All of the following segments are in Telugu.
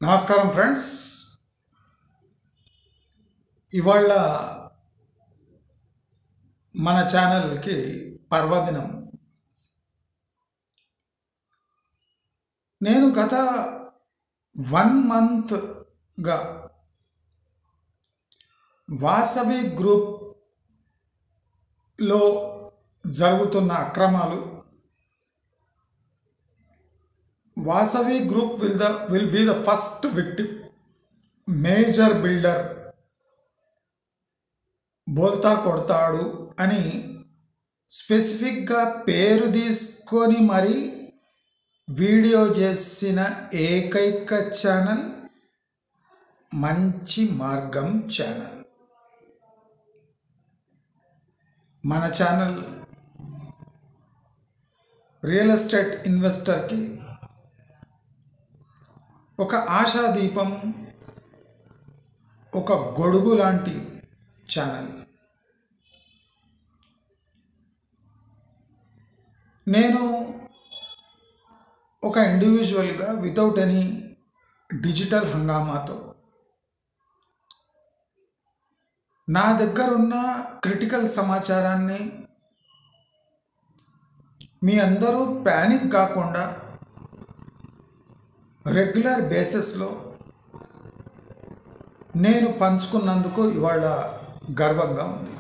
నమస్కారం ఫ్రెండ్స్. ఇవాళ మన ఛానల్కి పర్వదినం. నేను గత 1 మంత్గా వాసవి గ్రూప్లో జరుగుతున్న అక్రమాలు, Vasavi group will be the first victim. Major builder బోల్తా కొడతాడు అని స్పెసిఫిక్గా పేరు తీసుకొని మరి వీడియో చేసిన ఏకైక ఛానల్ మంచి మార్గం ఛానల్. మన ఛానల్ రియల్ ఎస్టేట్ ఇన్వెస్టర్కి ఒక ఆశాదీపం, ఒక గొడుగు లాంటి ఛానల్. నేను ఒక ఇండివిజువల్గా వితౌట్ ఎనీ డిజిటల్ హంగామాతో నా దగ్గరున్న క్రిటికల్ సమాచారాన్ని మీ అందరూ ప్యానిక్ కాకుండా రెగ్యులర్ బేసిస్లో నేను పంచుకున్నందుకు ఇవాళ గర్వంగా ఉంది.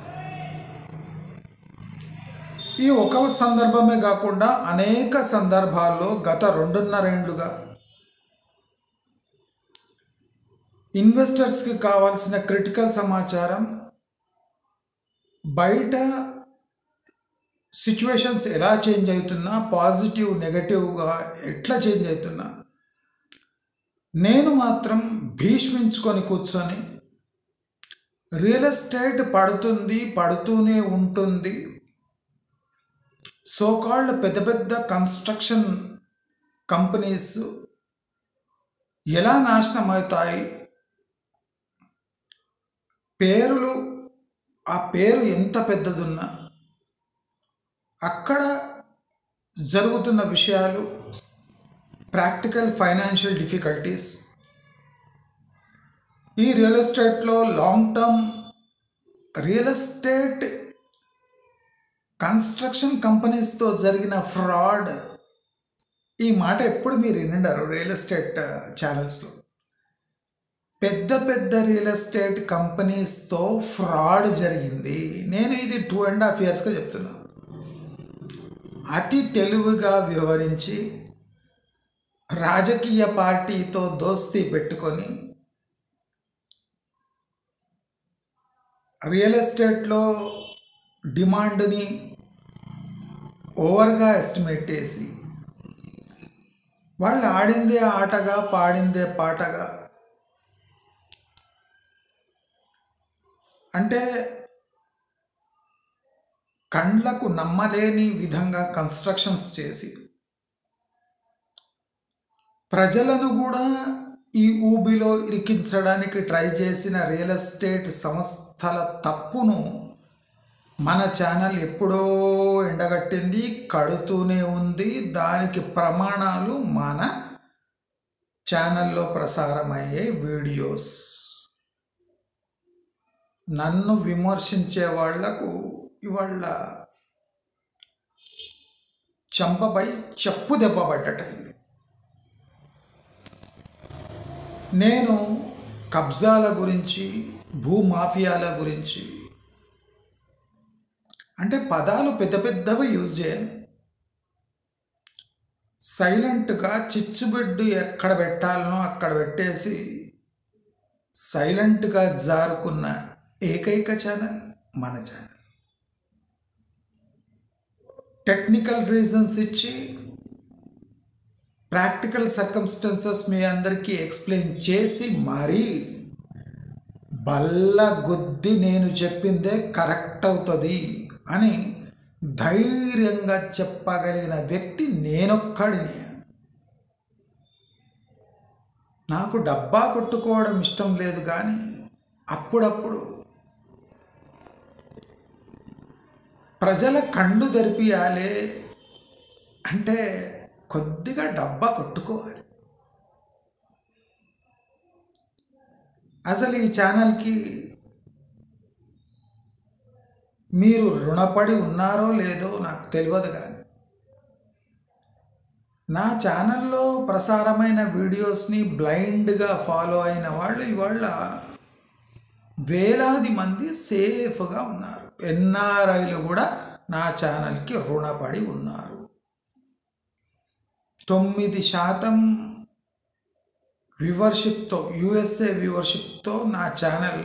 ఈ ఒక సందర్భమే కాకుండా అనేక సందర్భాల్లో గత 2.5 ఏళ్లుగా ఇన్వెస్టర్స్కి కావాల్సిన క్రిటికల్ సమాచారం, బయట సిచ్యువేషన్స్ ఎలా చేంజ్ అవుతున్నా, పాజిటివ్ నెగటివ్గా ఎట్లా చేంజ్ అవుతున్నా, నేను మాత్రం భీష్మించుకొని కూర్చొని రియల్ ఎస్టేట్ పడుతూనే ఉంటుంది, సోకాల్డ్ పెద్ద పెద్ద కన్స్ట్రక్షన్ కంపెనీస్ ఎలా నాశనం అవుతాయి, ఆ పేరు ఎంత పెద్దదున్నా అక్కడ జరుగుతున్న విషయాలు, ప్రాక్టికల్ ఫైనాన్షియల్ డిఫికల్టీస్, ఈ రియల్ ఎస్టేట్లో long term real estate construction కంపెనీస్తో జరిగిన ఫ్రాడ్. ఈ మాట ఎప్పుడు మీరు వినుండారు రియల్ ఎస్టేట్ ఛానల్స్లో. పెద్ద పెద్ద రియల్ ఎస్టేట్ కంపెనీస్తో ఫ్రాడ్ జరిగింది. నేను ఇది 2.5 yearsగా చెప్తున్నా. అతి తెలివిగా వివరించి రాజకీయ పార్టీతో దోస్తీ పెట్టుకొని రియల్ ఎస్టేట్లో డిమాండ్ని ఓవర్గా ఎస్టిమేట్ చేసి వాళ్ళు ఆడిందే ఆటగా పాడిందే పాటగా, అంటే కండ్లకు నమ్మలేని విధంగా కన్స్ట్రక్షన్స్ చేసి ప్రజలను కూడా ఈ ఊబిలో ఇరికించడానికి ట్రై చేసిన రియల్ ఎస్టేట్ సంస్థల తప్పును మన ఛానల్ ఎప్పుడో ఎండగట్టింది, కడుతూనే ఉంది. దానికి ప్రమాణాలు మన ఛానల్లో ప్రసారమయ్యే వీడియోస్. నన్ను విమర్శించే వాళ్లకు ఇవాళ చంపపై చెప్పు దెబ్బ పడ్డటైంది. నేను కబ్జాల గురించి, భూమాఫియాల గురించి, అంటే పదాలు పెద్ద పెద్దవి యూజ్ చేయను. సైలెంట్గా చిచ్చుబిడ్డు ఎక్కడ పెట్టాలనో అక్కడ పెట్టేసి సైలెంట్గా జారుకున్న ఏకైక ఛానల్ మన ఛానల్. టెక్నికల్ రీజన్స్ ఇచ్చి ప్రాక్టికల్ సర్కమ్స్టెన్సెస్ మీ అందరికీ ఎక్స్ప్లెయిన్ చేసి మరీ బల్ల గుద్ది నేను చెప్పిందే కరెక్ట్ అవుతుంది అని ధైర్యంగా చెప్పగలిగిన వ్యక్తి నేనొక్కడిని. నాకు డబ్బా కొట్టుకోవడం ఇష్టం లేదు, కానీ అప్పుడప్పుడు ప్రజల కళ్ళు తెరిపియాలి అంటే కొద్దిగా డబ్బా కొట్టుకోవాలి. అసలు ఈ ఛానల్కి మీరు రుణపడి ఉన్నారో లేదో నాకు తెలియదు, కానీ నా ఛానల్లో ప్రసారమైన వీడియోస్ని బ్లైండ్గా ఫాలో అయిన వాళ్ళు ఇవాళ వేలాది మంది సేఫ్గా ఉన్నారు. ఎన్ఆర్ఐలు కూడా నా ఛానల్కి రుణపడి ఉన్నారు. 9% వ్యూవర్షిప్తో, యుఎస్ఏ వ్యూవర్షిప్తో నా ఛానల్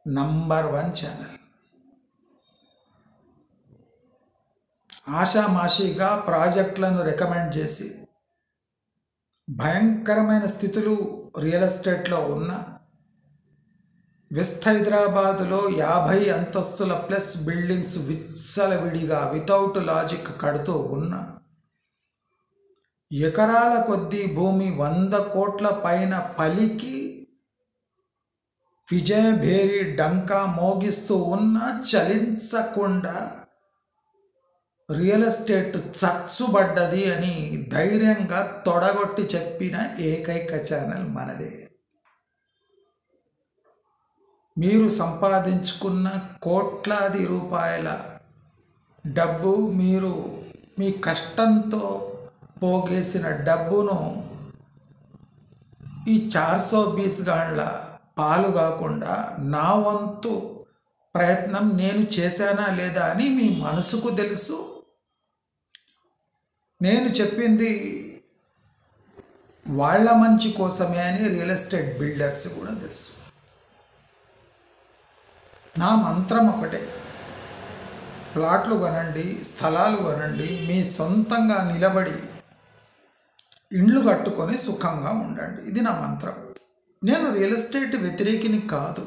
నంబర్ 1 ఛానల్. ఆషామాషిగా ప్రాజెక్టులను రికమెండ్ చేసి భయంకరమైన స్థితులు రియల్ ఎస్టేట్లో ఉన్న వెస్ట్ హైదరాబాదులో 50 అంతస్తుల ప్లస్ బిల్డింగ్స్ విచ్చలవిడిగా వితౌట్ లాజిక్ కడుతూ ఉన్న, ఎకరాల కొద్దీ భూమి 100 కోట్ల పైన పలికి విజయభేరి డంకా మోగిస్తూ ఉన్న చలించకుండా రియల్ ఎస్టేట్ చచ్చుబడ్డది అని ధైర్యంగా తొడగొట్టి చెప్పిన ఏకైక ఛానల్ మనదే. మీరు సంపాదించుకున్న కోట్లాది రూపాయల డబ్బు, మీరు మీ కష్టంతో పోగేసిన డబ్బును ఈ 420 గాళ్ళ పాలు కాకుండా నా వంతు ప్రయత్నం నేను చేశానా లేదా అని మీ మనసుకు తెలుసు. నేను చెప్పింది వాళ్ళ మంచి కోసమే అని రియల్ ఎస్టేట్ బిల్డర్స్ కూడా తెలుసు. నా మంత్రం ఒకటే, ప్లాట్లు కొనండి, స్థలాలు కొనండి, మీ సొంతంగా నిలబడి ఇండ్లు కట్టుకొని సుఖంగా ఉండండి. ఇది నా మంత్రం. నేను రియల్ ఎస్టేట్ వ్యతిరేకిని కాదు,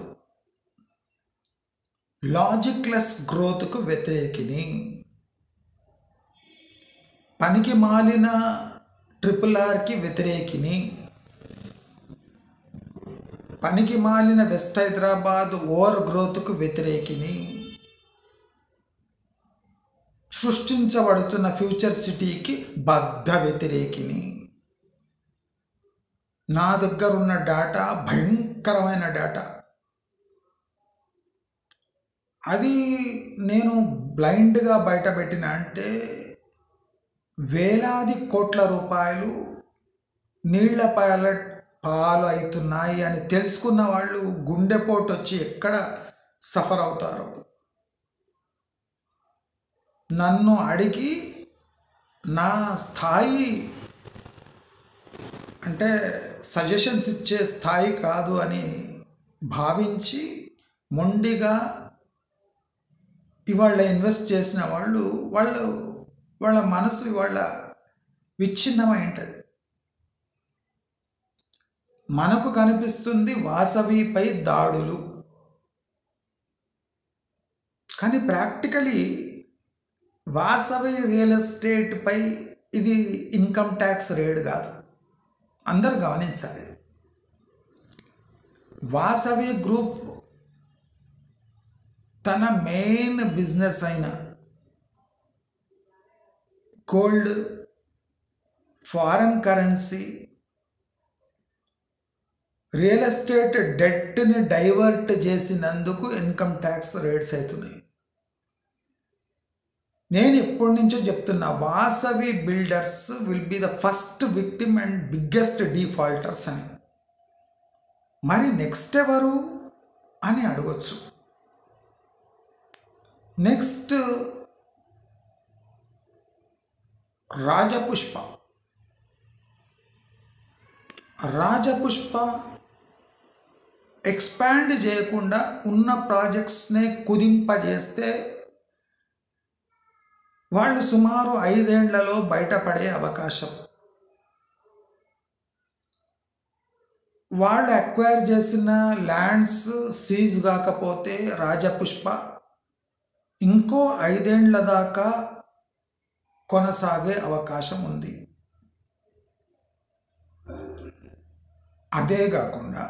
లాజిక్లెస్ గ్రోత్కు వ్యతిరేకిని. పనికి మాలిన RRRకి వ్యతిరేకిని. పనికి మాలిన వెస్ట్ హైదరాబాద్ ఓవర్ గ్రోత్కు వ్యతిరేకిని. సృష్టించబడుతున్న ఫ్యూచర్ సిటీకి బద్ధ వ్యతిరేకిని. నా దగ్గర ఉన్న డేటా భయంకరమైన డేటా. అది నేను బ్లైండ్గా బయటపెట్టిన అంటే వేలాది కోట్ల రూపాయలు నీళ్ల పాలు అవుతున్నాయి అని తెలుసుకున్న వాళ్ళు గుండెపోటు వచ్చి ఎక్కడ సఫర్ అవుతారో. నన్ను అడిగి నా స్థాయి అంటే సజెషన్స్ ఇచ్చే స్థాయి కాదు అని భావించి మొండిగా ఇవాళ ఇన్వెస్ట్ చేసిన వాళ్ళ మనసు ఇవాళ విచ్ఛిన్నమై ఉంటుంది. మనకు కనిపిస్తుంది వాసవిపై దాడులు, కానీ ప్రాక్టికలీ వాసవి రియల్ ఎస్టేట్పై ఇది ఇన్కమ్ ట్యాక్స్ రేట్ కాదు. అందరూ గమనించాలి. వాసవి గ్రూప్ తన మెయిన్ బిజినెస్ అయిన gold, foreign currency, real estate డెట్ని డైవర్ట్ చేసినందుకు ఇన్కమ్ ట్యాక్స్ రేట్స్ అవుతున్నాయి. నేను ఎప్పటి నుంచో చెప్తున్నా, Vasavi builders will be the first victim and biggest defaulters అని. మరి నెక్స్ట్ ఎవరు అని అడగొచ్చు. నెక్స్ట్ రాజపుష్ప. ఎక్స్పాండ్ చేయకుండా ఉన్న ప్రాజెక్ట్స్నే కుదింపజేస్తే వాళ్ళు సుమారు 5 ఏళ్లలో బయటపడే అవకాశం. వాళ్ళు అక్వైర్ చేసిన ల్యాండ్స్ సీజ్ కాకపోతే రాజపుష్ప ఇంకో 5 ఏళ్ల దాకా కొనసాగే అవకాశం ఉంది. అదే కాకుండా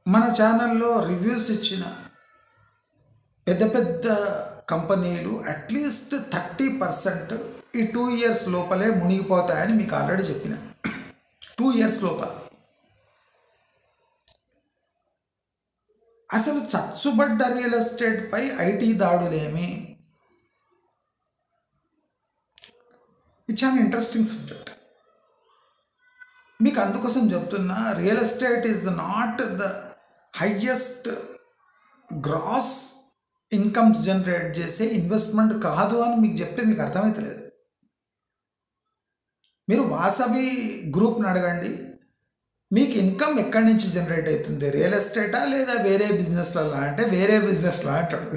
మన ఛానల్లో రివ్యూస్ ఇచ్చిన పెద్ద పెద్ద కంపెనీలు అట్లీస్ట్ 30% ఈ 2 years లోపలే మునిగిపోతాయని మీకు ఆల్రెడీ చెప్పిన. 2 ఇయర్స్ లోపల. అసలు చచ్చుబడ్డ రియల్ ఎస్టేట్పై ఐటీ దాడులేమి? ఇది చాలా ఇంట్రెస్టింగ్ సబ్జెక్ట్. మీకు అందుకోసం చెప్తున్నా, real estate is not the highest gross incomes generate చేసే ఇన్వెస్ట్మెంట్ కాదు అని మీకు చెప్తే మీకు అర్థమవుతలేదు. మీరు వాసవి గ్రూప్ని అడగండి, మీకు ఇన్కమ్ ఎక్కడి నుంచి జనరేట్ అవుతుంది, రియల్ ఎస్టేటా లేదా వేరే బిజినెస్లలో అంటే వేరే బిజినెస్లో అంటాడు.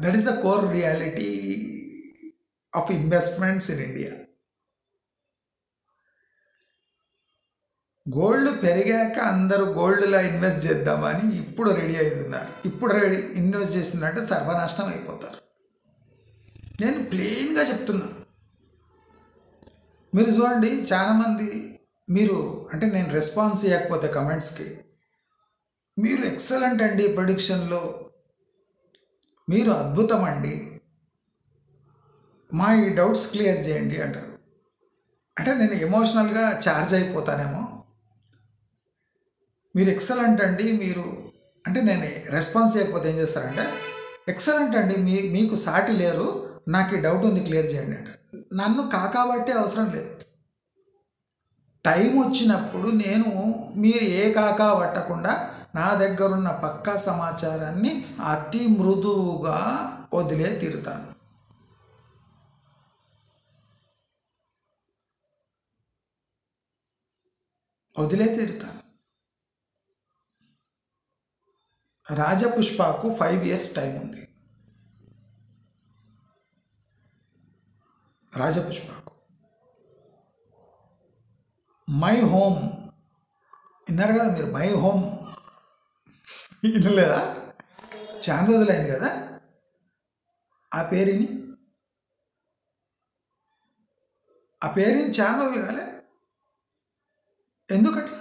That is the core reality of investments in India. Gold పెరిగాక అందరూ గోల్డ్లో ఇన్వెస్ట్ చేద్దామని ఇప్పుడు రెడీ అవుతున్నారు. ఇప్పుడు ఇన్వెస్ట్ చేస్తున్నట్టే సర్వనాశనం అయిపోతారు. నేను ప్లెయిన్గా చెప్తున్నా. మీరు చూడండి, చాలామంది మీరు అంటే నేను రెస్పాన్స్ ఇవ్వకపోతే కమెంట్స్కి, మీరు ఎక్సలెంట్ అండి ప్రెడిక్షన్లో, మీరు అద్భుతం అండి, మా ఈ డౌట్స్ క్లియర్ చేయండి అంటారు. అంటే నేను ఎమోషనల్గా ఛార్జ్ అయిపోతానేమో. మీరు ఎక్సలెంట్ అండి, మీరు అంటే నేను రెస్పాన్స్ చేయకపోతే ఏం చేస్తారంటే, ఎక్సలెంట్ అండి, మీకు సాటి లేరు, నాకు ఈ డౌట్ ఉంది క్లియర్ చేయండి అంటారు. నన్ను కాకాబట్టే అవసరం లేదు. టైం వచ్చినప్పుడు నేను మీరు ఏ కాకా పట్టకుండా నా దగ్గరున్న పక్కా సమాచారాన్ని అతి మృదువుగా వదిలే తీరుతాను. రాజపుష్పకు 5 years టైం ఉంది. రాజపుష్పకు మై హోమ్ విన్నారు కదా మీరు, మై హోమ్ వినలేదా? చాలా రోజులైంది కదా ఆ పేరుని చాలా రోజులు కాలే. ఎందుకట్లా?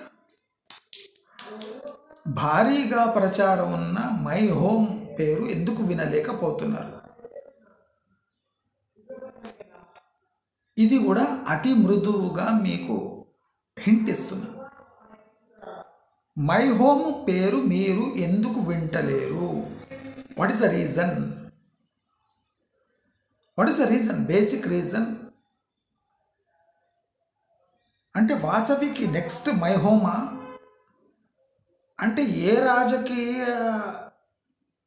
భారీగా ప్రచారం ఉన్న మై హోమ్ పేరు ఎందుకు వినలేకపోతున్నారు? ఇది కూడా అతి మృదువుగా మీకు హింట్ ఇస్తున్నా. మై హోమ్ పేరు మీరు ఎందుకు వింటలేరు? What is the reason? Basic reason అంటే వాసవికి నెక్స్ట్ మై హోమా? అంటే ఏ రాజకీయ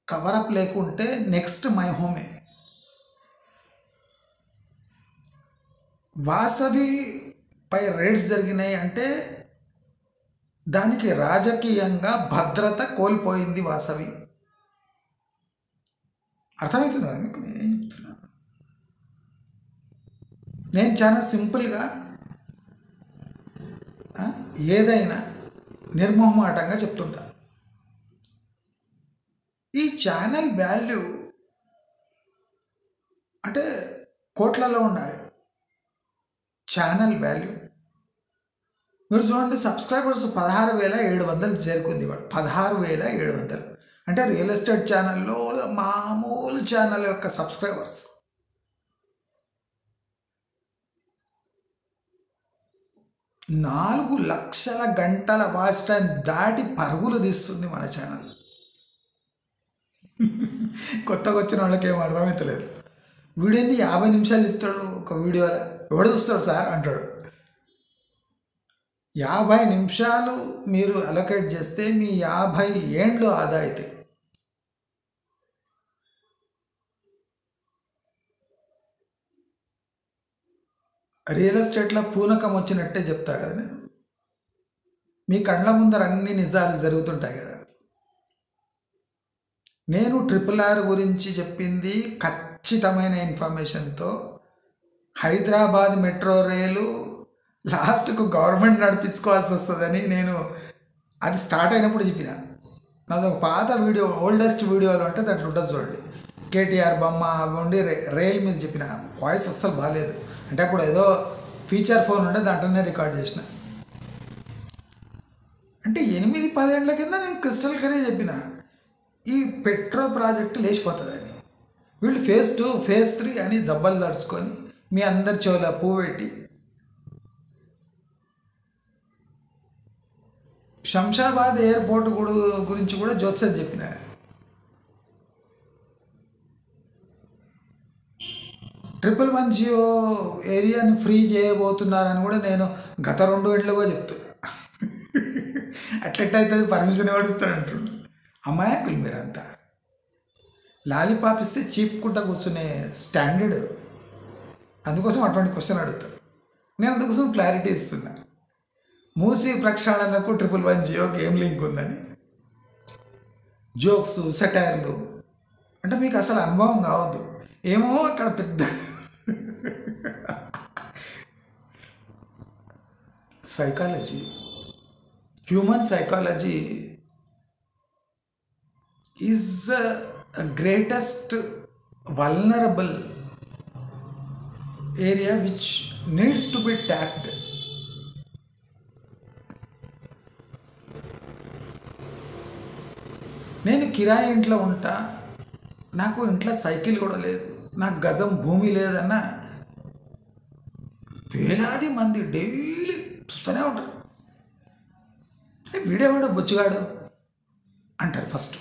కవరప్ లేకుంటే నెక్స్ట్ మై హోమే. వాసవి పై రేడ్స్ జరిగినాయి అంటే దానికి రాజకీయంగా భద్రత కోల్పోయింది వాసవి. అర్థమవుతుంది కదా మీకు నేను చెప్తున్నాను? నేను చాలా సింపుల్గా ఏదైనా నిర్మోహమాటంగా చెప్తుంటా. ఈ ఛానల్ వాల్యూ అంటే కోట్లలో ఉండాలి. ఛానల్ వాల్యూ మీరు చూడండి, సబ్స్క్రైబర్స్ 16,700 చేరుకుంది. వాడు 16,700 అంటే రియల్ ఎస్టేట్ ఛానల్లో మామూలు ఛానల్ యొక్క సబ్స్క్రైబర్స్. నాలుగు లక్షల గంటల వాచ్ టైం దాటి పరుగులు తీస్తుంది మన ఛానల్. కొత్తగా వచ్చిన వాళ్ళకి ఏం అర్థమవుతలేదు. వీడేంది 50 నిమిషాలు చెప్తాడు ఒక వీడియోలో, ఎవడు చూస్తాడు సార్ అంటాడు. 50 నిమిషాలు మీరు అలొకేట్ చేస్తే మీ 50 ఏండ్లు ఆదా అవుతాయి. రియల్ ఎస్టేట్లో పూనకం వచ్చినట్టే చెప్తా కదా నేను. మీ కళ్ళ ముందర అన్ని నిజాలు జరుగుతుంటాయి కదా. నేను RRR గురించి చెప్పింది ఖచ్చితమైన ఇన్ఫర్మేషన్తో. హైదరాబాద్ మెట్రో రైలు లాస్ట్కు గవర్నమెంట్ నడిపించుకోవాల్సి వస్తుందని నేను అది స్టార్ట్ అయినప్పుడు చెప్పిన. నాది ఒక పాత వీడియో, ఓల్డెస్ట్ వీడియోలు అంటే దాంట్లో ఉంటుంది చూడండి, కేటీఆర్ బొమ్మ అవి ఉండి రైల్ మీద చెప్పిన. వాయిస్ అస్సలు బాగాలేదు, అంటే అప్పుడు ఏదో ఫీచర్ ఫోన్ ఉంటే దాంట్లోనే రికార్డ్ చేసిన. అంటే 8-10 ఏళ్ల కింద నేను క్రిస్టల్ క్లియర్ చెప్పిన ఈ పెట్రో ప్రాజెక్టు లేచిపోతుందని. వీళ్ళు ఫేజ్ 2 ఫేజ్ 3 అని జబ్బలు దడుచుకొని మీ అందరి చెవుల పువ్వు పెట్టి శంషాబాద్ ఎయిర్పోర్ట్ గురించి కూడా జోత్సన్ చెప్పిన. ట్రిపుల్ 1 ఏరియాని ఫ్రీ చేయబోతున్నారని కూడా నేను గత 2 ఏళ్ళుగా చెప్తున్నా. అట్లెట్టయితే పర్మిషన్ ఎవడిస్తానంటుండు. అమాయకులు మీరంతా. లాలీపాప్ ఇస్తే చీపుకుంటా కూర్చునే స్టాండర్డ్. అందుకోసం అటువంటి క్వశ్చన్ అడుగుతారు. నేను అందుకోసం క్లారిటీ ఇస్తున్నా. మూసీ ప్రక్షాళనకు ట్రిపుల్ 1 ఏం లింక్ ఉందని. జోక్స్, సెటైర్లు అంటే మీకు అసలు అనుభవం కావద్దు. ఏమో అక్కడ పెద్ద psychology, human psychology is greatest vulnerable area which needs to be tapped. నేను కిరాయి ఇంట్లో ఉంటా, నాకు ఇంట్లో సైకిల్ కూడా లేదు, నాకు గజం భూమి లేదన్న వేలాది మంది డైలీ చూస్తూనే ఉంటారు. వీడేవాడు బొచ్చుగాడు అంటారు ఫస్ట్.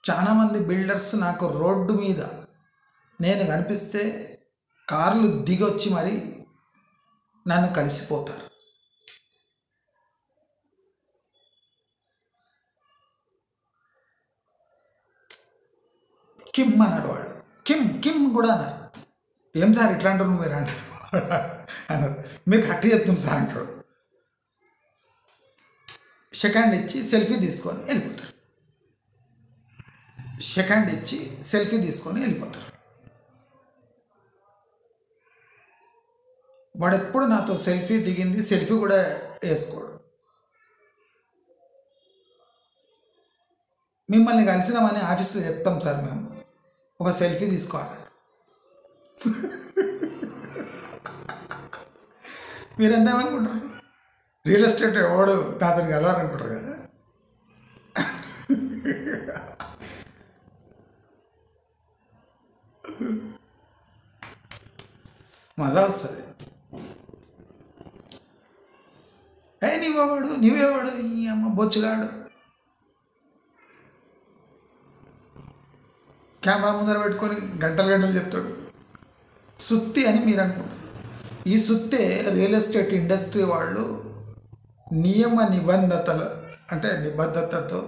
చాలామంది బిల్డర్స్ నాకు రోడ్డు మీద నేను కనిపిస్తే కార్లు దిగొచ్చి మరి నన్ను కలిసిపోతారు. కిమ్ అన్నారు వాడు. కిమ్ కూడా అన్నారు. ఏం సార్ ఇట్లా అంటారు మీరు అంటారు అన్నారు. మీరు కరెక్ట్ చెప్తుంది సార్ అంటాడు. సెకండ్ ఇచ్చి సెల్ఫీ తీసుకొని వెళ్ళిపోతారు. సెకండ్ ఇచ్చి సెల్ఫీ తీసుకొని వెళ్ళిపోతారు. వాడు ఎప్పుడు నాతో సెల్ఫీ దిగింది సెల్ఫీ కూడా వేసుకోడు. మిమ్మల్ని కలిసినామని ఆఫీస్లో చెప్తాం సార్, మేము ఒక సెల్ఫీ తీసుకోవాలి. మీరెంతేమనుకుంటారు? రియల్ ఎస్టేట్ ఎవడు నాతో కలవాలనుకుంటారు కదా. మజా వస్తుంది. నీవేవాడు ఈ అమ్మ బొచ్చుగాడు కెమెరా ముందర పెట్టుకొని గంటలు చెప్తాడు. సుత్తి అని మీరు అనుకుంటారు. ఈ సుత్తే రియల్ ఎస్టేట్ ఇండస్ట్రీ వాళ్ళు నియమ నిబంధతలు అంటే నిబద్ధతతో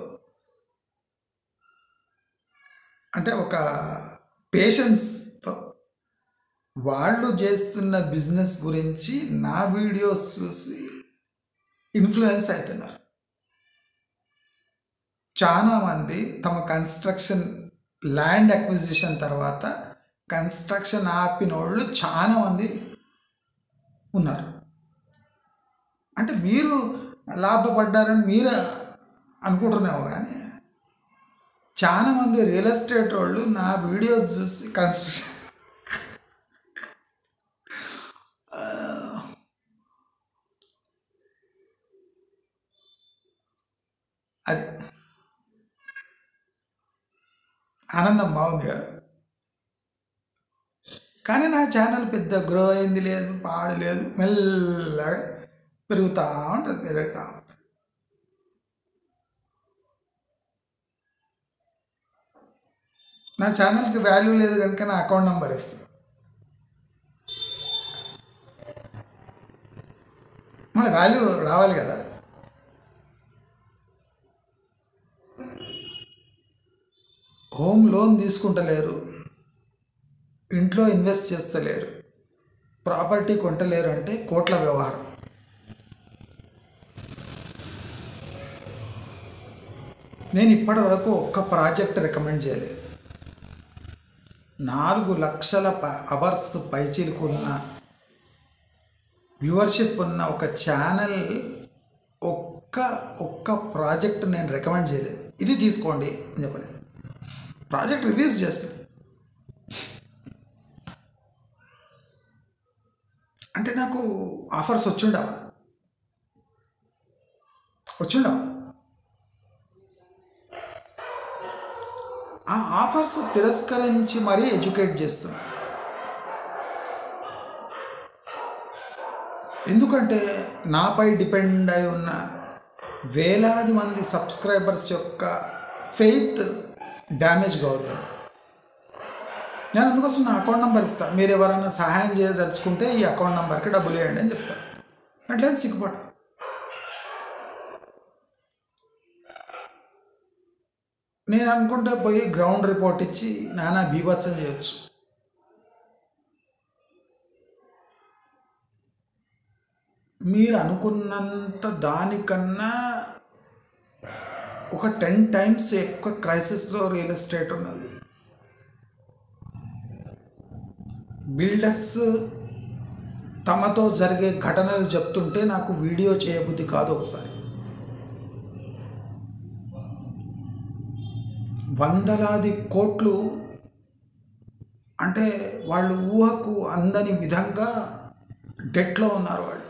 అంటే ఒక పేషెన్స్తో వాళ్ళు చేస్తున్న బిజినెస్ గురించి నా వీడియోస్ చూసి ఇన్ఫ్లుయెన్స్ అవుతున్నారు. చాలామంది తమ కన్స్ట్రక్షన్ ల్యాండ్ అక్విజిషన్ తర్వాత కన్స్ట్రక్షన్ ఆపిన వాళ్ళు చాలామంది ఉన్నారు. అంటే మీరు లాభపడ్డారని మీరు అనుకుంటున్నావు, కానీ చాలామంది రియల్ ఎస్టేట్ వాళ్ళు నా వీడియోస్ చూసి కన్స్ట్రక్షన్ అది ఆనందం బాగుంది కదా. కానీ నా ఛానల్ పెద్ద గ్రో అయింది లేదు, పాడు లేదు, మెల్లగా పెరుగుతూ ఉంటుంది. నా ఛానల్కి వాల్యూ లేదు కనుక నా అకౌంట్ నెంబర్ ఇస్తాను. మళ్ళీ వాల్యూ రావాలి కదా. హోమ్ లోన్ తీసుకుంటలేరు, ఇంట్లో ఇన్వెస్ట్ చేస్తలేరు, ప్రాపర్టీ కొంటలేరు అంటే కోట్ల వ్యవహారం. నేను ఇప్పటి వరకు ఒక్క ప్రాజెక్ట్ రికమెండ్ చేయలేదు. 4 లక్షల అవర్స్ పైచిలుకున్న వ్యూవర్షిప్ ఉన్న ఒక ఛానల్ ఒక్క ప్రాజెక్ట్ నేను రికమెండ్ చేయలేదు. ఇది తీసుకోండి అని చెప్పలేదు. ప్రాజెక్ట్ రిలీజ్ చేస్తాను అంటే నాకు ఆఫర్స్ వచ్చిండవా? వచ్చిండవు. ఆ ఆఫర్స్ తిరస్కరించి మరీ ఎడ్యుకేట్ చేస్తున్నారు. ఎందుకంటే నాపై డిపెండ్ అయి ఉన్న వేలాది మంది సబ్స్క్రైబర్స్ యొక్క ఫెయిత్ డ్యామేజ్ కావద్దు. నేను అందుకోసం నా అకౌంట్ నెంబర్ ఇస్తాను. మీరు ఎవరైనా సహాయం చేయదలుచుకుంటే ఈ అకౌంట్ నెంబర్కి డబ్బులు వేయండి అని చెప్తాను. అట్లేదు సిగ్గుపడ. నేను అనుకుంటే పోయి గ్రౌండ్ రిపోర్ట్ ఇచ్చి నానా బీభత్సం చేయొచ్చు. మీరు అనుకున్నంత దానికన్నా ఒక 10 times ఎక్కువ క్రైసిస్లో రియల్ ఎస్టేట్ ఉన్నది. బిల్డర్స్ తమతో జరిగే ఘటనలు చెప్తుంటే నాకు వీడియో చేయబుద్ధి కాదు. ఒకసారి వందలాది కోట్లు అంటే వాళ్ళు ఊహకు అందని విధంగా డెట్లో ఉన్నారు. వాళ్ళు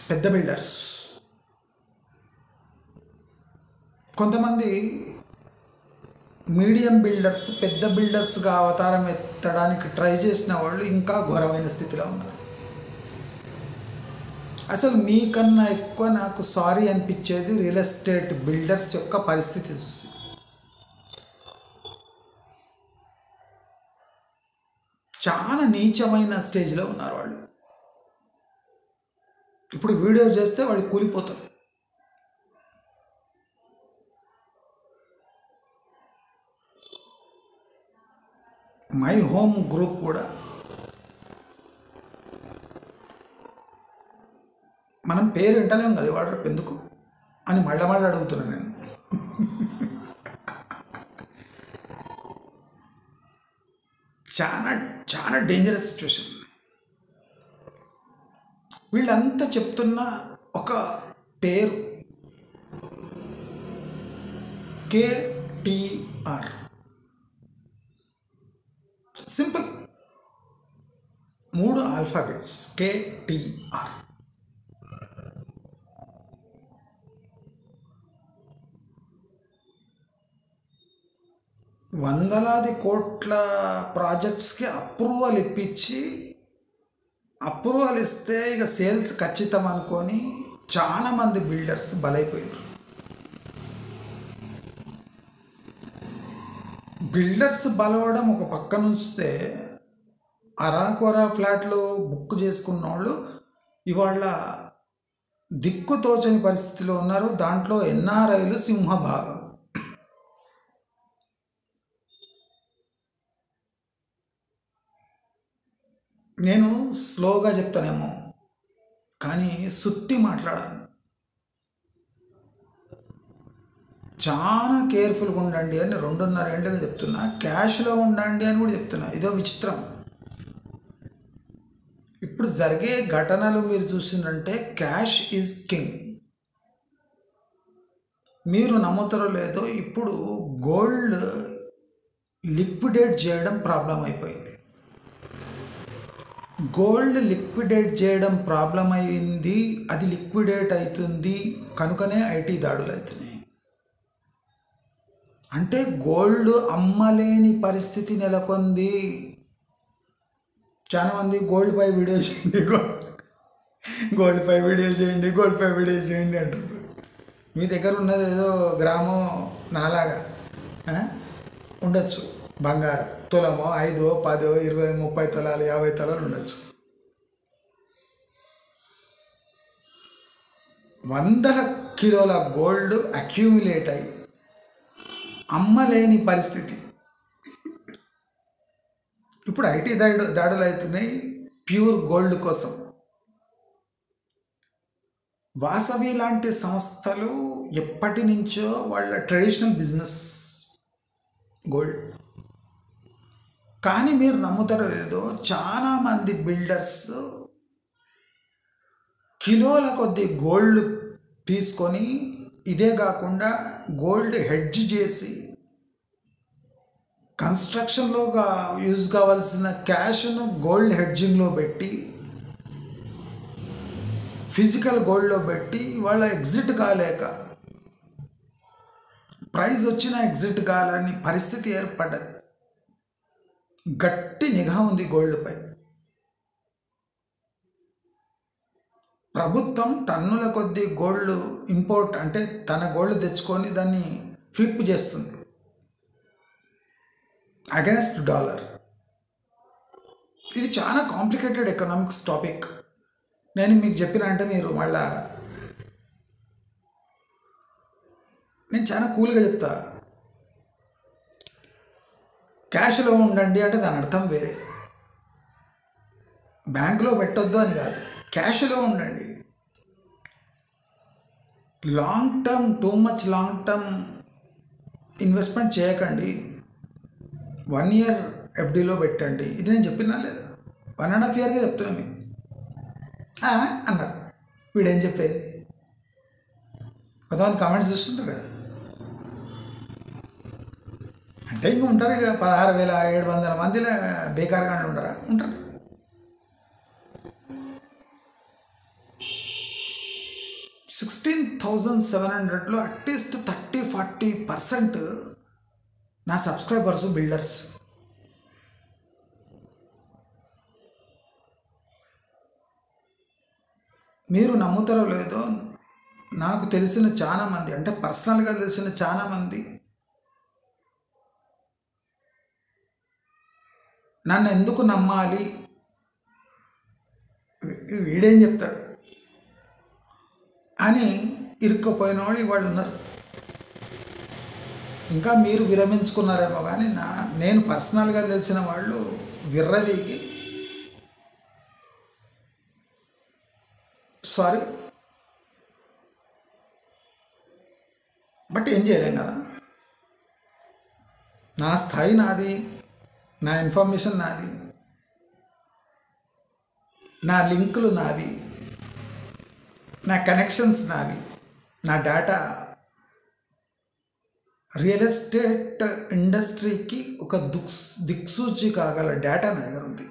పెద్ద బిల్డర్స్. కొంతమంది మీడియం బిల్డర్స్ పెద్ద బిల్డర్స్గా అవతారం ఎత్తడానికి ట్రై చేసిన వాళ్ళు ఇంకా ఘోరమైన స్థితిలో ఉన్నారు. అసలు మీకన్నా ఎక్కువ నాకు సారీ అనిపించేది రియల్ ఎస్టేట్ బిల్డర్స్ యొక్క పరిస్థితి చూసి. చాలా నీచమైన స్టేజ్లో ఉన్నారు వాళ్ళు. ఇప్పుడు వీడియో చేస్తే వాళ్ళు కూలిపోతారు. మై హోమ్ గ్రూప్ కూడా మనం పేరు వింటలేం కదా, వాడు ఎందుకు అని మళ్ళీ అడుగుతున్నాను నేను. చాలా చాలా డేంజరస్ సిచ్యువేషన్. వీళ్ళంతా చెప్తున్న ఒక పేరు KTR. Simple 3 alphabets KTR. వందలాది కోట్ల ప్రాజెక్ట్స్కి అప్రూవల్ ఇప్పించి, అప్రూవల్ ఇస్తే ఇక సేల్స్ ఖచ్చితం అనుకొని చాలామంది బిల్డర్స్ బలైపోయారు. బిల్డర్స్ బలవడం ఒక పక్క నుంచితే అరాకొరా ఫ్లాట్లు బుక్ చేసుకున్న వాళ్ళు ఇవాళ దిక్కుతోచని పరిస్థితిలో ఉన్నారు. దాంట్లో NRIలు సింహభాగం. నేను స్లోగా చెప్తానేమో కానీ సుత్తి మాట్లాడాను. చాలా కేర్ఫుల్గా ఉండండి అని 2.5 ఏళ్ళుగా చెప్తున్నా. క్యాష్లో ఉండండి అని కూడా చెప్తున్నా. ఇదో విచిత్రం. ఇప్పుడు జరిగే ఘటనలు మీరు చూసిందంటే క్యాష్ ఈజ్ కింగ్. మీరు నమ్ముతారో లేదో, ఇప్పుడు గోల్డ్ లిక్విడేట్ చేయడం ప్రాబ్లం అయిపోయింది. గోల్డ్ లిక్విడేట్ చేయడం ప్రాబ్లం అయింది. అది లిక్విడేట్ అవుతుంది కనుకనే ఐటీ దాడులు అవుతున్నాయి. అంటే గోల్డ్ అమ్మలేని పరిస్థితి నెలకొంది. చాలామంది గోల్డ్పై వీడియో చేయండి, గోల్డ్పై వీడియో చేయండి, గోల్డ్పై వీడియో చేయండి అంటారు. మీ దగ్గర ఉన్నది ఏదో గ్రామం నాలాగా ఉండొచ్చు. బంగారం తులమో 5, 10, 20, 30 తులాలు, 50 తులాలు ఉండొచ్చు. వందల కిలోల గోల్డ్ అక్యూములేట్ అయ్యి అమ్మలేని పరిస్థితి. ఇప్పుడు ఐటీ దాడులు అవుతున్నాయి ప్యూర్ గోల్డ్ కోసం. వాసవి లాంటి సంస్థలు ఎప్పటి నుంచో వాళ్ళ ట్రెడిషనల్ బిజినెస్ గోల్డ్. కానీ మీరు నమ్ముతారో లేదో, చాలామంది బిల్డర్స్ కిలోల కొద్ది గోల్డ్ తీసుకొని, ఇదే కాకుండా గోల్డ్ హెడ్జ్ చేసి కన్స్ట్రక్షన్లో యూజ్ కావాల్సిన క్యాష్ను గోల్డ్ హెడ్జింగ్లో పెట్టి ఫిజికల్ గోల్డ్లో పెట్టి వాళ్ళ ఎగ్జిట్ కాలేక ప్రైజ్ వచ్చిన ఎగ్జిట్ కాలని పరిస్థితి ఏర్పడ్డది. గట్టి నిఘా ఉంది గోల్డ్పై. ప్రభుత్వం టన్నుల కొద్దీ గోల్డ్ ఇంపోర్ట్ అంటే తన గోల్డ్ తెచ్చుకొని దాన్ని ఫ్లిప్ చేస్తుంది అగెన్స్ట్ డాలర్. ఇది చాలా కాంప్లికేటెడ్ ఎకనామిక్స్ టాపిక్. నేను మీకు చెప్పిన అంటే మీరు మళ్ళా నేను చాలా కూల్గా చెప్తా. క్యాష్లో ఉండండి అంటే దాని అర్థం వేరే. బ్యాంకులో పెట్టొద్దు అని కాదు, క్యాష్లో ఉండండి. Long term, too much long term investment చేయకండి. 1 year ఎఫ్డీలో పెట్టండి. ఇది నేను చెప్పినా లేదా? 1.5 yearగా చెప్తున్నా మీకు అన్నారు. వీడేం చెప్పేది? కొంతమంది కామెంట్స్ చూస్తుంటారు కదా, అంటే ఇంక ఉంటారు ఇక 16,700 మందిలో బేకార్గా ఉండరా? ఉంటారు. $16,700లో అట్లీస్ట్ 30-40% నా సబ్స్క్రైబర్స్ బిల్డర్స్. మీరు నమ్ముతారో లేదో, నాకు తెలిసిన చాలామంది, అంటే పర్సనల్గా తెలిసిన చాలామంది నన్ను ఎందుకు నమ్మాలి, వీడేం చెప్తాడు అని ఇరుక్కుపోయిన వాళ్ళు ఇవాళ ఉన్నారు. ఇంకా మీరు విరమించుకున్నారేమో కానీ నేను పర్సనల్గా తెలిసిన వాళ్ళు విర్రవీకి సారీ, బట్ ఏం చేయలేం కదా. నా స్థాయి నాది, నా ఇన్ఫర్మేషన్ నాది, నా లింకులు నావి, నా కనెక్షన్స్ నావి, నా డేటా రియల్ ఎస్టేట్ ఇండస్ట్రీకి ఒక దిక్సూచి కాగల డేటా నా దగ్గర ఉంది.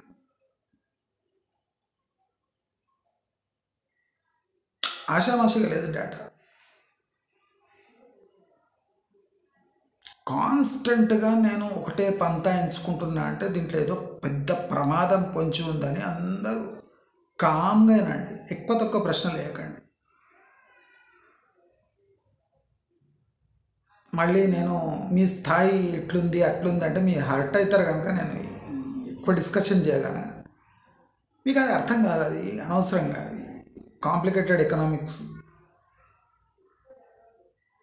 ఆషామాషిగా లేదు డేటా. కాన్స్టెంట్గా నేను ఒకటే పంతా ఎంచుకుంటున్నా అంటే దీంట్లో ఏదో పెద్ద ప్రమాదం పొంచి ఉందని అందరూ కామ్గానండి, ఎక్కువ తక్కువ ప్రశ్నలు వేయకండి. మళ్ళీ నేను మీ స్థాయి ఎట్లుంది అట్లుంది అంటే మీరు హర్ట్ అవుతారు కనుక నేను ఎక్కువ డిస్కషన్ చేయగలను. మీకు అది అర్థం కాదు, అది అనవసరంగా. అది కాంప్లికేటెడ్ ఎకనామిక్స్,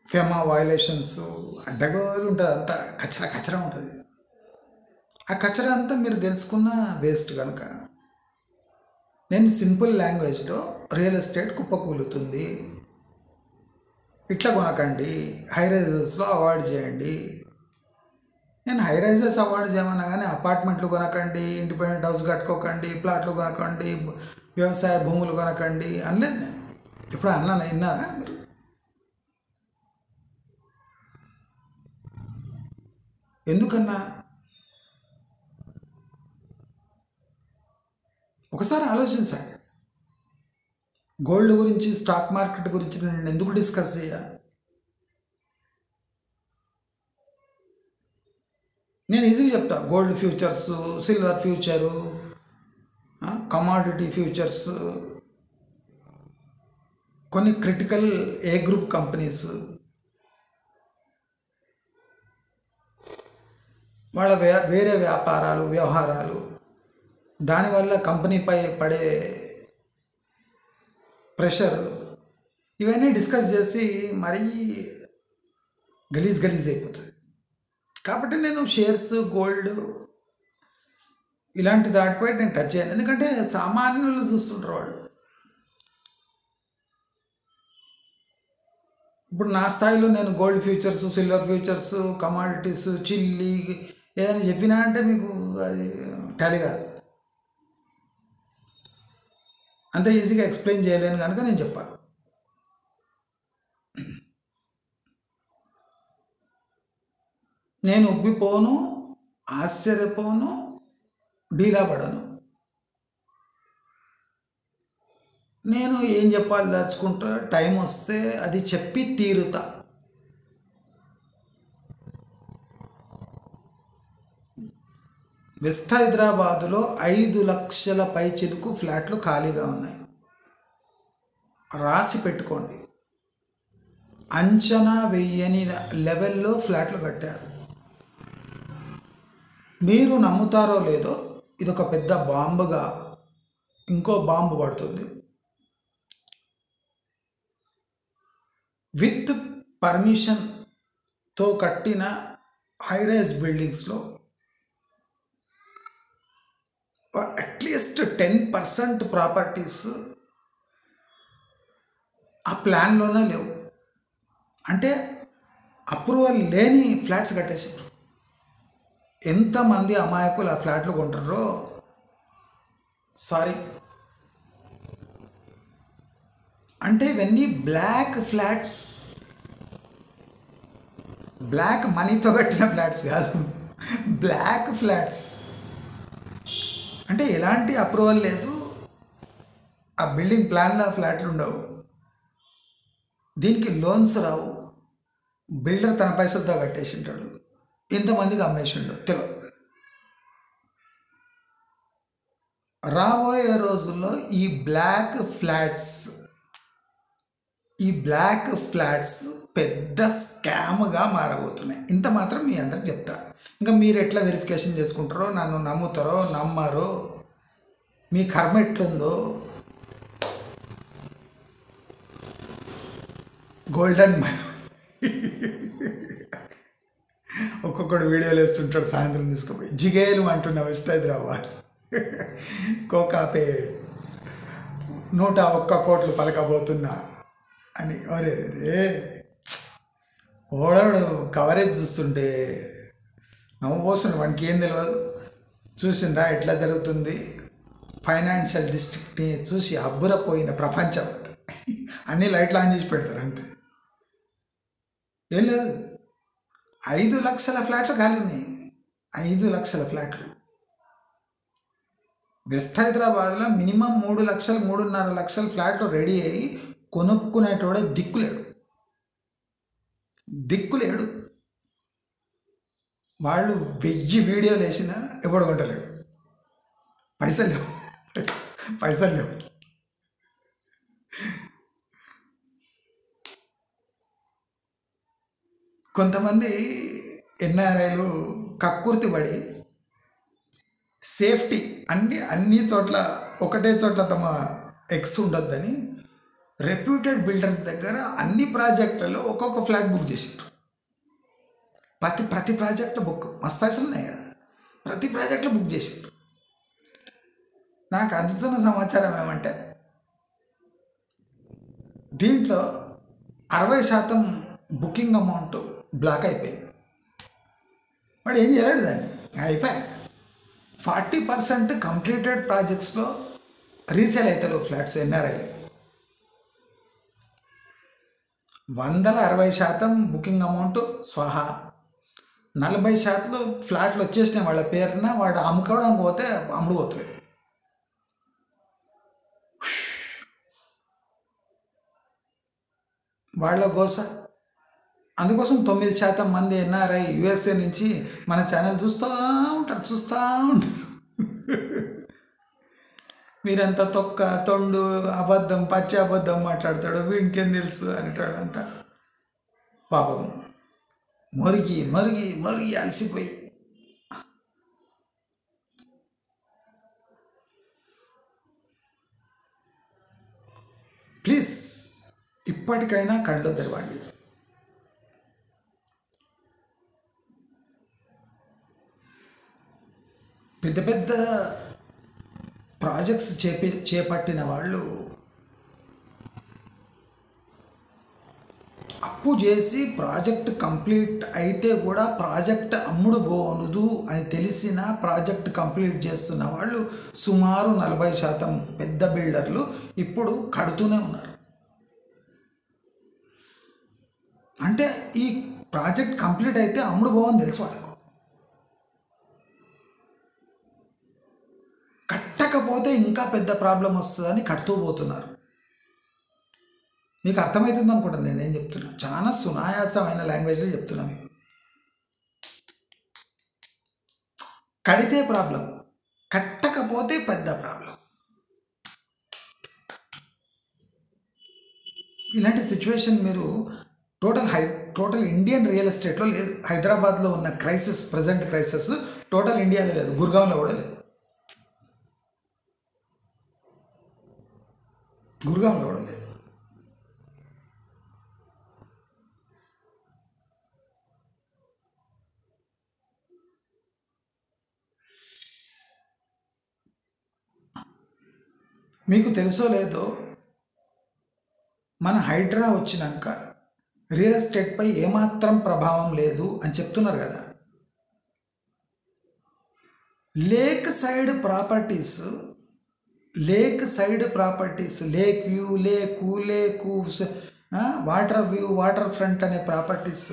ఫెమా వయలేషన్స్, అడ్డగోలు ఉంటుంది, అంతా కచరా ఉంటుంది. ఆ కచరా అంతా మీరు తెలుసుకున్న వేస్ట్ కనుక నేను సింపుల్ లాంగ్వేజ్లో రియల్ ఎస్టేట్ కుప్పకూలుతుంది, ఇట్లా కొనకండి, హై రైజెస్లో అవాయిడ్ చేయండి. నేను హై రైజెస్ అవాయిడ్ చేయమన్నా కానీ అపార్ట్మెంట్లు కొనకండి, ఇండిపెండెంట్ హౌస్ కట్టుకోకండి, ప్లాట్లు కొనకండి, వ్యవసాయ భూములు కొనకండి అనలేదు నేను. ఇప్పుడు అన్నాను, విన్నారా మీరు? ఎందుకన్నా ఒకసారి ఆలోచించండి. గోల్డ్ గురించి, స్టాక్ మార్కెట్ గురించి నేను ఎందుకు డిస్కస్ చేయాలి? నేను ఈజీగా చెప్తా. Gold futures, silver future, commodity futures, కొన్ని క్రిటికల్ ఏ గ్రూప్ కంపెనీస్, వాళ్ళ వేరే వ్యాపారాలు, వ్యవహారాలు, దానివల్ల కంపెనీపై పడే ప్రెషర్, ఇవన్నీ డిస్కస్ చేసి మరీ గలీజ్ అయిపోతుంది. కాబట్టి నేను షేర్స్, గోల్డ్ ఇలాంటి దాటిపై నేను టచ్ చేయను. ఎందుకంటే సామాన్యులు చూస్తుంటారు వాళ్ళు. ఇప్పుడు నా స్థాయిలో నేను gold futures, silver futures, commodities, chilli ఏదైనా చెప్పినా అంటే మీకు అది టాలీ కాదు. అంత ఈజీగా ఎక్స్ప్లెయిన్ చేయలేను కనుక నేను చెప్పాను. నేను ఉబ్బిపోను, ఆశ్చర్యపోను, డీలా పడను. నేను ఏం చెప్పాలి దాచుకుంటా, టైం వస్తే అది చెప్పి తీరుతా. వెస్ట్ హైదరాబాదులో 5 లక్షల పైచిలుకు ఫ్లాట్లు ఖాళీగా ఉన్నాయి. రాసి పెట్టుకోండి. అంచనా వెయ్యని లెవెల్లో ఫ్లాట్లు కట్టారు. మీరు నమ్ముతారో లేదో, ఇదొక పెద్ద బాంబుగా ఇంకో బాంబు పడుతుంది. విత్ పర్మిషన్తో కట్టిన హైరైజ్ బిల్డింగ్స్లో అట్లీస్ట్ 10% ప్రాపర్టీస్ ఆ ప్లాన్లోనే లేవు. అంటే అప్రూవల్ లేని ఫ్లాట్స్ కట్టేసారు. ఎంతమంది అమాయకులు ఆ ఫ్లాట్లు కొంటారో. సారీ, అంటే ఇవన్నీ బ్లాక్ ఫ్లాట్స్, బ్లాక్ మనీతో కట్టిన ఫ్లాట్స్ కాదు, బ్లాక్ ఫ్లాట్స్. అంటే ఎలాంటి అప్రూవల్ లేదు, ఆ బిల్డింగ్ ప్లాన్లో ఫ్లాట్లు ఉండవు, దీనికి లోన్స్ రావు, బిల్డర్ తన పైసలతో కట్టేసి ఉంటాడు, ఇంతమందికి అమ్మేసిండు తెలియదు. రాబోయే రోజుల్లో ఈ బ్లాక్ ఫ్లాట్స్ పెద్ద స్కామ్గా మారబోతున్నాయి. ఇంత మాత్రం మీ అందరికి చెప్తా. ఇంకా మీరు ఎట్లా వెరిఫికేషన్ చేసుకుంటారో, నన్ను నమ్ముతారో నమ్మారో, మీ కర్మ ఎట్లుందో. గోల్డెన్ ఒక్కొక్కడు వీడియోలు వేస్తుంటాడు, సాయంత్రం తీసుకుపోయి జిగేలు అంటున్న వెస్ట్ హైదరాబాద్ కోకాపే 101 కోట్లు పలకబోతున్నా అని. ఒరే ఓడాడు కవరేజ్ చూస్తుంటే నవ్వు పోస్తుండే, వానికి ఏం తెలియదు. చూసిండ్రా ఎట్లా జరుగుతుంది, ఫైనాన్షియల్ డిస్ట్రిక్ట్ని చూసి అబ్బురపోయిన ప్రపంచం. అన్నీ లైట్లు ఆన్ చేసి పెడతారు అంతే, ఏం లేదు. 5 లక్షల ఫ్లాట్లు ఖాళీ ఉన్నాయి. 5 లక్షల ఫ్లాట్లు వెస్ట్ హైదరాబాద్లో మినిమం 3 లక్షలు 3.5 లక్షల ఫ్లాట్లు రెడీ అయ్యి కొనుక్కునేటోడే దిక్కులేడు. వాళ్ళు 1000 వీడియోలు వేసినా ఎవడు కొంటలేడు. పైసలు లేవు. కొంతమంది ఎన్ఆర్ఐలు కక్కుర్తి పడి సేఫ్టీ అన్ని చోట్ల ఒకటే చోట్ల తమ ఎక్స్ ఉండొద్దని రెప్యూటెడ్ బిల్డర్స్ దగ్గర అన్ని ప్రాజెక్టులలో ఒక్కొక్క ఫ్లాట్ బుక్ చేసారు. ప్రతి ప్రాజెక్టులో బుక్, మస్తు పైసలు ఉన్నాయి కదా, ప్రతి ప్రాజెక్టులో బుక్ చేసారు. నాకు అందుతున్న సమాచారం ఏమంటే దీంట్లో 60% బుకింగ్ అమౌంట్ బ్లాక్ అయిపోయింది. వాడు ఏం చేయలేడు, దాన్ని అయిపోయా. 40% కంప్లీటెడ్ ప్రాజెక్ట్స్లో రీసేల్ అవుతారు ఫ్లాట్స్ ఎన్ఆర్ఐలు. 160% బుకింగ్ అమౌంట్ స్వాహా. 40% ఫ్లాట్లు వచ్చేసినాయి వాళ్ళ పేరున, వాడు అమ్ముకోవడానికి పోతే అమ్ముడుపోతుంది. వాళ్ళ గోస. అందుకోసం 9% మంది ఎన్ఆర్ఐ యుఎస్ఏ నుంచి మన ఛానల్ చూస్తూ ఉంటారు. మీరంతా తొక్క తొండు అబద్ధం పచ్చి అబద్ధం మాట్లాడతాడు, వీడికేం తెలుసు అనేటాడంతా. పాపం మరిగి అలసిపోయి ప్లీజ్ ఇప్పటికైనా కళ్ళు తెరవండి. పెద్ద పెద్ద ప్రాజెక్ట్స్ చేపట్టిన వాళ్ళు అప్పు చేసి ప్రాజెక్ట్ కంప్లీట్ అయితే కూడా ప్రాజెక్ట్ అమ్ముడు పోనుదు అని తెలిసిన ప్రాజెక్ట్ కంప్లీట్ చేస్తున్న వాళ్ళు సుమారు 40% పెద్ద బిల్డర్లు ఇప్పుడు కడుతూనే ఉన్నారు. అంటే ఈ ప్రాజెక్ట్ కంప్లీట్ అయితే అమ్ముడు పోవని తెలుసు వాళ్ళకు. కట్టకపోతే ఇంకా పెద్ద ప్రాబ్లం వస్తుందని కడుతూ పోతున్నారు. మీకు అర్థమవుతుంది అనుకుంటాను నేనేం చెప్తున్నా. చాలా సునాయాసమైన లాంగ్వేజ్లో చెప్తున్నా మీకు. కడితే ప్రాబ్లం, కట్టకపోతే పెద్ద ప్రాబ్లం. ఇలాంటి సిచ్యువేషన్ మీరు టోటల్ ఇండియన్ రియల్ ఎస్టేట్లో లేదు. హైదరాబాద్లో ఉన్న క్రైసిస్, ప్రజెంట్ క్రైసిస్ టోటల్ ఇండియాలో లేదు, గుర్గావ్లో కూడా లేదు. గుర్గావ్లో కూడా లేదు. మీకు తెలుసో లేదో, మన హైడ్రా వచ్చినాక రియల్ ఎస్టేట్పై ఏమాత్రం ప్రభావం లేదు అని చెప్తున్నారు కదా. Lake side properties, lake view, lake water view, water front అనే ప్రాపర్టీస్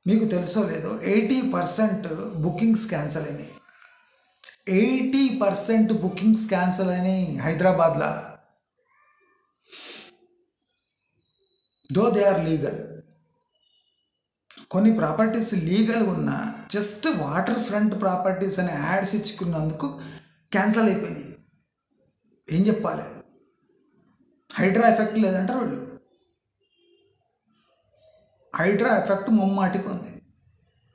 మీకు తెలుసో లేదో 80% బుకింగ్స్ క్యాన్సల్ అయినాయి. 80% బుకింగ్స్ క్యాన్సల్ అయినాయి హైదరాబాద్లో. Though they are legal. కొన్ని ప్రాపర్టీస్ లీగల్ ఉన్న జస్ట్ వాటర్ ఫ్రంట్ ప్రాపర్టీస్ అనే యాడ్స్ ఇచ్చుకున్నందుకు క్యాన్సల్ అయిపోయినాయి. ఏం చెప్పాలి? హైడ్రా ఎఫెక్ట్ లేదంటారు వాళ్ళు. హైడ్రా ఎఫెక్ట్ ముమ్మాటికి ఉంది.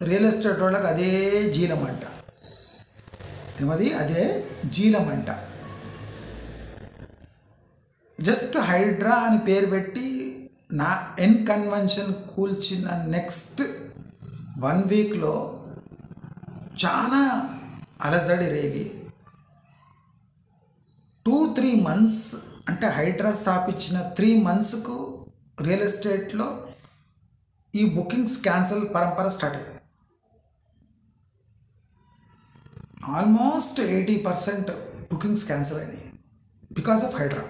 రియల్ ఎస్టేట్ వాళ్ళకి అదే జీలమంట. ఏమది? అదే జీలమంట. జస్ట్ హైడ్రా అని పేరు పెట్టి నా కన్వెన్షన్ కూల్చిన నెక్స్ట్ 1 వీక్లో చాలా అలజడి రేగి 2-3 మంత్స్, అంటే హైడ్రా స్థాపించిన 3 మంత్స్కు రియల్ ఎస్టేట్లో ఈ బుకింగ్స్ క్యాన్సల్ పరంపర స్టార్ట్ అయింది. ఆల్మోస్ట్ 80% బుకింగ్స్ క్యాన్సల్ అయినాయి బికాస్ ఆఫ్ హైడ్రా.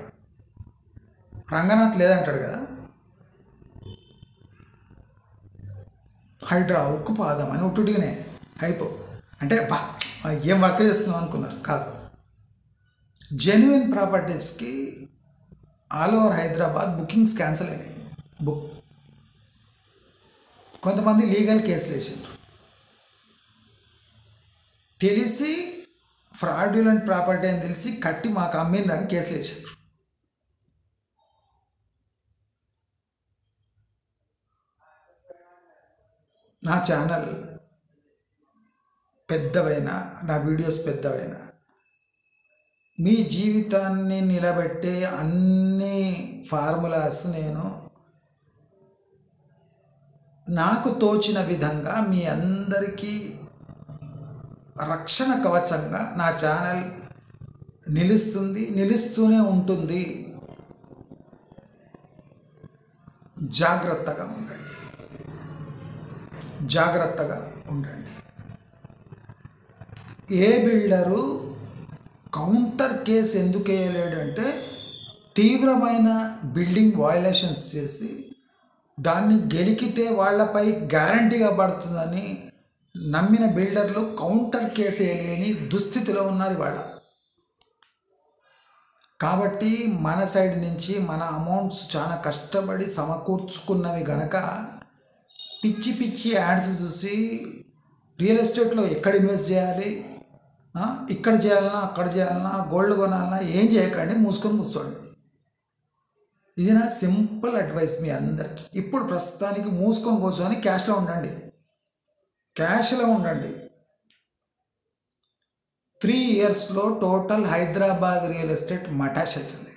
రంగనాథ్ లేదంటాడు కదా, హైడ్రా ఉక్కుపాదం అని ఉట్టుడిగానే హైపో అంటే ఏం వర్క్ చేస్తున్నాం అనుకున్నారు. కాదు, జెన్యున్ ప్రాపర్టీస్కి all over Hyderabad bookings cancel అయినాయి. కొంతమంది లీగల్ కేసులు వేసారు. తెలిసి ఫ్రాడ్యులెంట్ ప్రాపర్టీ అని తెలిసి కట్టి మాకు అమ్మిందని కేసులు వేసారు. నా ఛానల్ పెద్దవైనా, నా వీడియోస్ పెద్దవైనా, మీ జీవితాన్ని నిలబెట్టే అన్ని ఫార్ములాస్ నేను నాకు తోచిన విధంగా మీ అందరికీ రక్షణ కవచంగా నా ఛానల్ నిలుస్తుంది, నిలుస్తూనే ఉంటుంది. జాగ్రత్తగా ఉండండి, జాగ్రత్తగా ఉండండి. ఏ బిల్డరు కౌంటర్ కేసు ఎందుకు వేయలేడంటే తీవ్రమైన బిల్డింగ్ వయలేషన్స్ చేసి దాన్ని గెలికితే వాళ్ళపై గ్యారంటీగా పడుతుందని నమ్మిన బిల్డర్లు కౌంటర్ కేసు వేయలేని దుస్థితిలో ఉన్నారు ఇవాళ. కాబట్టి మన సైడ్ నుంచి మన అమౌంట్స్ చాలా కష్టపడి సమకూర్చుకున్నవి గనక పిచ్చి పిచ్చి యాడ్స్ చూసి రియల్ ఎస్టేట్లో ఎక్కడ ఇన్వెస్ట్ చేయాలి, ఇక్కడ చేయాలన్నా, అక్కడ చేయాలన్నా, గోల్డ్ కొనాలన్నా ఏం చేయకండి, మూసుకొని కూర్చోండి. ఇది నా సింపుల్ అడ్వైస్ మీ అందరికీ. ఇప్పుడు ప్రస్తుతానికి మూసుకొని కూర్చొని క్యాష్లో ఉండండి, క్యాష్లో ఉండండి. 3 ఇయర్స్లో టోటల్ హైదరాబాద్ రియల్ ఎస్టేట్ మటాష్ అవుతుంది.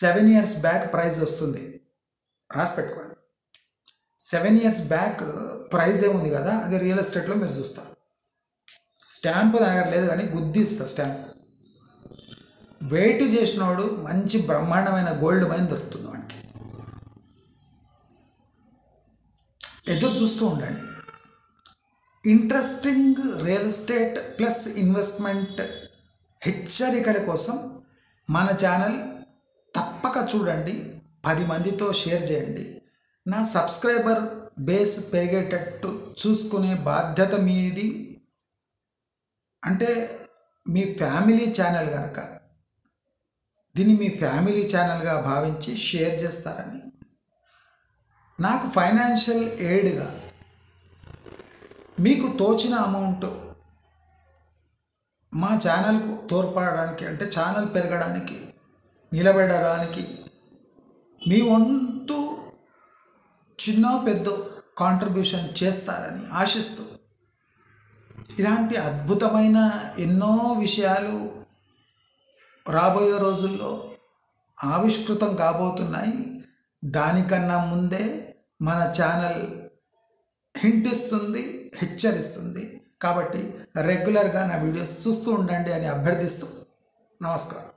7 ఇయర్స్ బ్యాక్ ప్రైస్ వస్తుంది, రాసి పెట్టుకోండి. 7 ఇయర్స్ బ్యాక్ ప్రైస్ ఏముంది కదా, అది రియల్ ఎస్టేట్లో మీరు చూస్తారు. స్టాంపు దగ్గర లేదు కానీ గుద్దిస్తా స్టాంప్. వెయిట్ చేసినవాడు మంచి బ్రహ్మాండమైన గోల్డ్ మైన్ దొరుకుతుంది వాడికి. ఎదురు చూస్తూ ఉండండి. Interesting real estate plus investment హెచ్చరికల కోసం మన ఛానల్ తప్పక చూడండి, 10 మందితో షేర్ చేయండి. నా సబ్స్క్రైబర్ బేస్ పెరిగేటట్టు చూసుకునే బాధ్యత మీది. అంటే మీ ఫ్యామిలీ ఛానల్ కనుక దీన్ని మీ ఫ్యామిలీ ఛానల్గా భావించి షేర్ చేస్తారని, నాకు ఫైనాన్షియల్ ఎయిడ్గా మీకు తోచిన అమౌంట్ మా ఛానల్కు తోడ్పడడానికి, అంటే ఛానల్ పెరగడానికి, నిలబెట్టడానికి మీ వంతు చిన్న పెద్ద కాంట్రిబ్యూషన్ చేస్తారని ఆశిస్తూ, ఇలాంటి అద్భుతమైన ఎన్నో విషయాలు రాబోయే రోజుల్లో ఆవిష్కృతం కాబోతున్నాయి. దానికన్నా ముందే మన ఛానల్ హింట్ ఇస్తుంది, హెచ్చరిస్తుంది. కాబట్టి రెగ్యులర్గా నా వీడియోస్ చూస్తూ ఉండండి అని అభ్యర్థిస్తూ నమస్కారం.